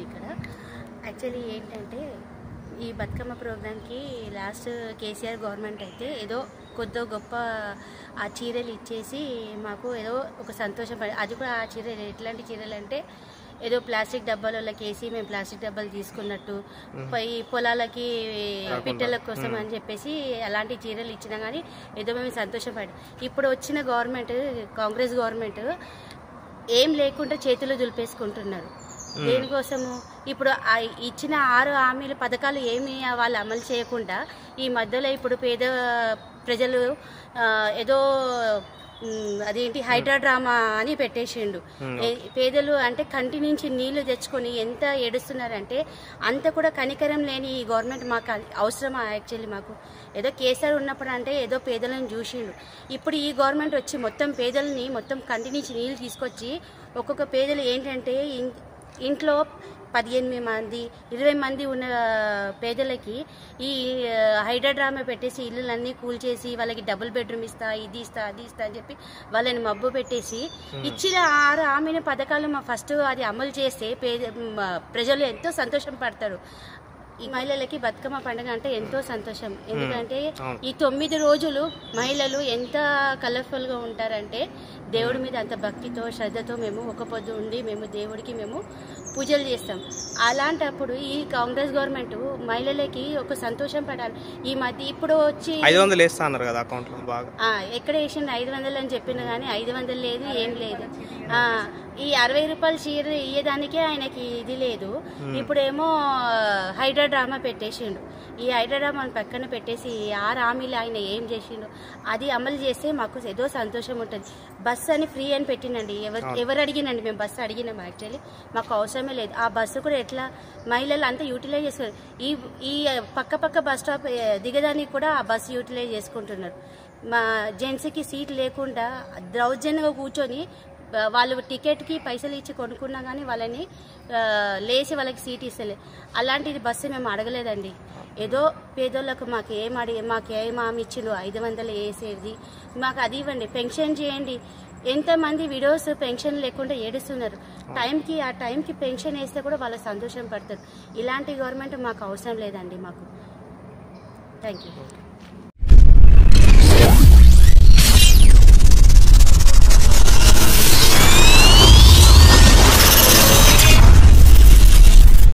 ఇక్కడ. యాక్చువల్లీ ఏంటంటే ఈ బతుకమ్మ ప్రోగ్రామ్కి లాస్ట్ కేసీఆర్ గవర్నమెంట్ అయితే ఏదో కొద్దో గొప్ప ఆ చీరలు ఇచ్చేసి మాకు ఏదో ఒక సంతోషం అది కూడా ఆ చీరలు ఎట్లాంటి చీరలు అంటే ఏదో ప్లాస్టిక్ డబ్బాలకి వేసి మేము ప్లాస్టిక్ డబ్బాలు తీసుకున్నట్టు ఈ పొలాలకి పిట్టల కోసం అని చెప్పేసి అలాంటి చీరలు ఇచ్చినా కానీ ఏదో మేము సంతోషపడ్డాం. ఇప్పుడు వచ్చిన గవర్నమెంట్ కాంగ్రెస్ గవర్నమెంట్ ఏం లేకుండా చేతులు దులిపేసుకుంటున్నారు. దేనికోసము ఇప్పుడు ఇచ్చిన 6 హామీల పథకాలు ఏమి వాళ్ళు అమలు చేయకుండా ఈ మధ్యలో ఇప్పుడు పేద ప్రజలు ఏదో అదేంటి హైడ్రా డ్రామా అని పెట్టేసిండు. పేదలు అంటే కంటి నుంచి నీళ్లు తెచ్చుకొని ఎంత ఏడుస్తున్నారంటే అంత కూడా కనికరం లేని ఈ గవర్నమెంట్ మాకు అవసరమా? యాక్చువల్లీ మాకు ఏదో కేసీఆర్ ఉన్నప్పుడు అంటే ఏదో పేదలను చూసిండు. ఇప్పుడు ఈ గవర్నమెంట్ వచ్చి మొత్తం పేదలని మొత్తం కంటి నుంచి నీళ్లు తీసుకొచ్చి ఒక్కొక్క పేదలు ఏంటంటే ఇంట్లో 18 మంది 20 మంది ఉన్న పేదలకి ఈ హైడ్రా డ్రామా పెట్టేసి ఇల్లులన్నీ కూల్చేసి వాళ్ళకి డబుల్ బెడ్రూమ్ ఇస్తా, ఇది ఇస్తా, అది ఇస్తా అని చెప్పి వాళ్ళని మబ్బు పెట్టేసి ఇచ్చిన 6 హామీల పథకాలు ఫస్ట్ అది అమలు చేస్తే ప్రజలు ఎంతో సంతోషం పడతారు. ఈ మహిళలకి బతుకమ్మ పండుగ అంటే ఎంతో సంతోషం. ఎందుకంటే ఈ 9 రోజులు మహిళలు ఎంత కలర్ఫుల్గా ఉంటారంటే దేవుడి మీద అంత భక్తితో శ్రద్ధతో మేము ఒక పొద్దు ఉండి మేము దేవుడికి మేము పూజలు చేస్తాం. అలాంటప్పుడు ఈ కాంగ్రెస్ గవర్నమెంట్ మహిళలకి ఒక సంతోషం పడాలి. ఈ మధ్య ఇప్పుడు వచ్చి 500 వేస్తా అన్నారు కదా అకౌంట్లో బాగా ఎక్కడ వేసిండు 500 అని చెప్పిన కానీ 500 లేదు, ఏం లేదు. ఈ 60 రూపాయల చీర ఇయ్యడానికే ఆయనకి ఇది లేదు. ఇప్పుడేమో హైడ్రా డ్రామా పెట్టేసిండు. ఈ హైడ్రా డ్రామాని పక్కన పెట్టేసి 6 హామీలు ఆయన ఏం చేసిండు అది అమలు చేస్తే మాకు ఏదో సంతోషం ఉంటుంది. బస్సు అని ఫ్రీ అని పెట్టినండి. ఎవరు అడిగినండి? మేము బస్సు అడిగినాం. యాక్చువల్లీ మాకు అవసరమే లేదు. ఆ బస్సు కూడా ఎట్లా మహిళలు అంతా యూటిలైజ్ చేసుకున్నారు. ఈ పక్క బస్ స్టాప్ దిగదానికి కూడా ఆ బస్సు యూటిలైజ్ చేసుకుంటున్నారు. మా జెంట్స్కి సీట్ లేకుండా దౌర్జన్యంగా కూర్చొని వాళ్ళు టికెట్కి పైసలు ఇచ్చి కొనుక్కున్నా కానీ వాళ్ళని లేచి వాళ్ళకి సీట్ ఇస్తలే. అలాంటిది బస్సు మేము అడగలేదండి. ఏదో పేదోళ్ళకు మాకేం హామీ ఇచ్చిండు 500 వేసేది మాకు అది ఇవ్వండి. పెన్షన్ చేయండి. ఎంతమంది విడోస్ పెన్షన్ లేకుండా ఏడుస్తున్నారు. ఆ టైంకి పెన్షన్ వేస్తే కూడా వాళ్ళు సంతోషం పడతారు. ఇలాంటి గవర్నమెంట్ మాకు అవసరం లేదండి. మాకు థ్యాంక్ యూ.